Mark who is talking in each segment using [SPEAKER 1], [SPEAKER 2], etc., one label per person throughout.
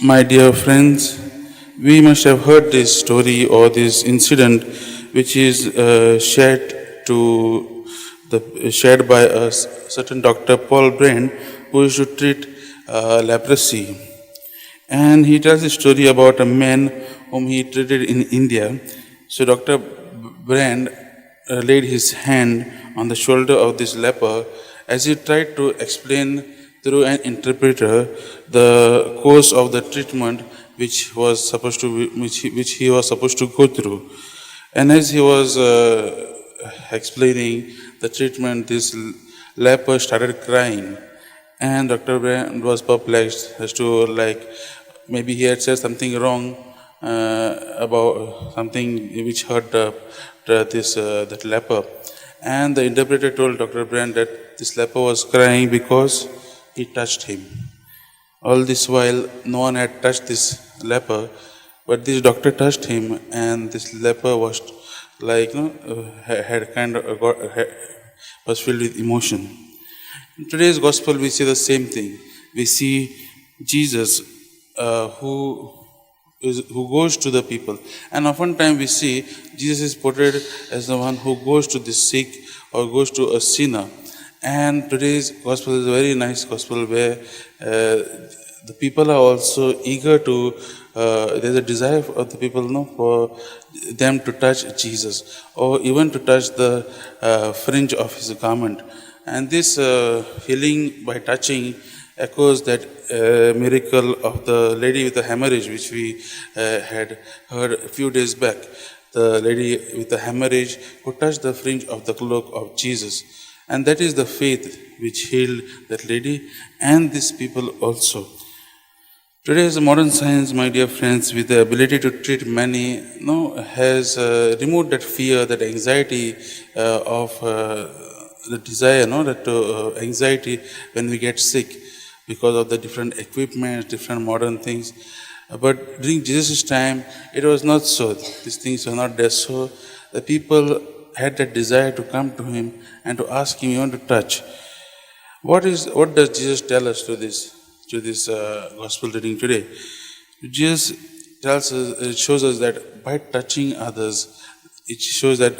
[SPEAKER 1] My dear friends, we must have heard this story or this incident which is shared by a certain Dr. Paul Brand who used to treat leprosy. And he tells a story about a man whom he treated in India. So Dr. Brand laid his hand on the shoulder of this leper as he tried to explain through an interpreter the course of the treatment which he was supposed to go through. And as he was explaining the treatment, this leper started crying, and Dr. Brand was perplexed as to maybe he had said something wrong about something which hurt that leper. And the interpreter told Dr. Brand that this leper was crying because he touched him. All this while, no one had touched this leper, but this doctor touched him, and this leper was was filled with emotion. In today's gospel, we see the same thing. We see Jesus who goes to the people, and oftentimes we see Jesus is portrayed as the one who goes to the sick or goes to a sinner. And today's gospel is a very nice gospel where the people are also eager to, there's a desire of the people for them to touch Jesus or even to touch the fringe of his garment. And this healing by touching echoes that miracle of the lady with the hemorrhage, which we had heard a few days back. The lady with the hemorrhage who touched the fringe of the cloak of Jesus. And that is the faith which healed that lady and these people also. Today's modern science, my dear friends, with the ability to treat many, has removed that fear, that anxiety of the desire, that anxiety when we get sick because of the different equipment, different modern things. But during Jesus' time, it was not so. These things were not there. So the people had that desire to come to him and to ask him even to touch. What does Jesus tell us to this gospel reading today? Jesus tells us, it shows us that by touching others, it shows that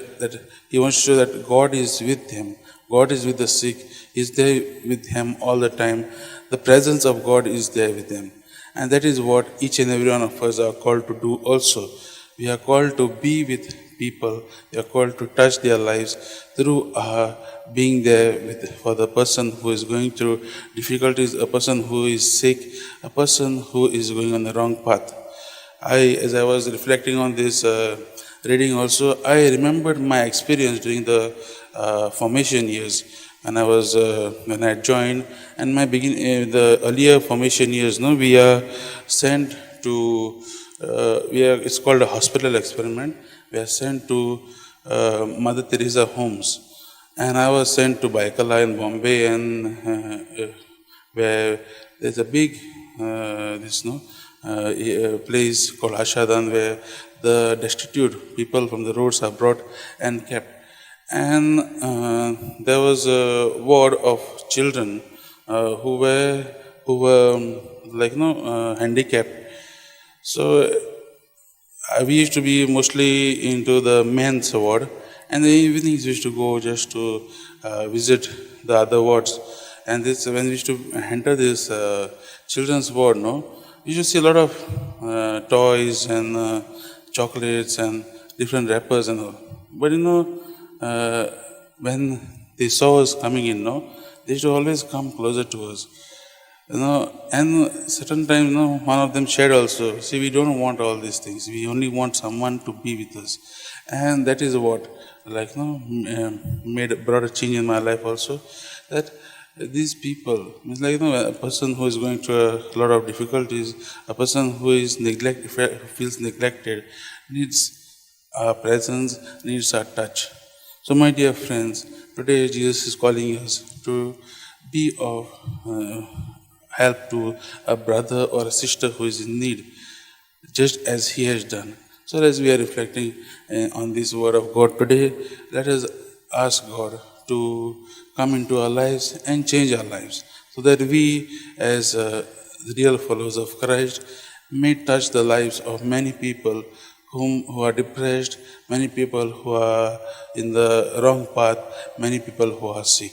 [SPEAKER 1] he wants to show that God is with him. God is with the sick. He's there with him all the time. The presence of God is there with them. And that is what each and every one of us are called to do also. We are called to be with people. We are called to touch their lives through being there for the person who is going through difficulties, a person who is sick, a person who is going on the wrong path. As I was reflecting on this reading also, I remembered my experience during the formation years. When I joined, and the earlier formation years, we are sent to, it's called a hospital experiment. We are sent to Mother Teresa homes. And I was sent to Baikala in Bombay, and where there's a big, place called Ashadan, where the destitute people from the roads are brought and kept. And there was a ward of children who were handicapped. So we used to be mostly into the men's ward, and the evenings we used to go just to visit the other wards. And when we used to enter this children's ward, we used to see a lot of toys and chocolates and different wrappers and all. But when they saw us coming in, they used to always come closer to us. And certain times, one of them shared also, see, we don't want all these things. We only want someone to be with us. And that is what, brought a change in my life also. That these people, a person who is going through a lot of difficulties, a person who is feels neglected, needs our presence, needs our touch. So, my dear friends, today Jesus is calling us to be of help to a brother or a sister who is in need, just as he has done. So, as we are reflecting on this word of God today, let us ask God to come into our lives and change our lives, so that we, as real followers of Christ, may touch the lives of many people who are depressed, many people who are in the wrong path, many people who are sick.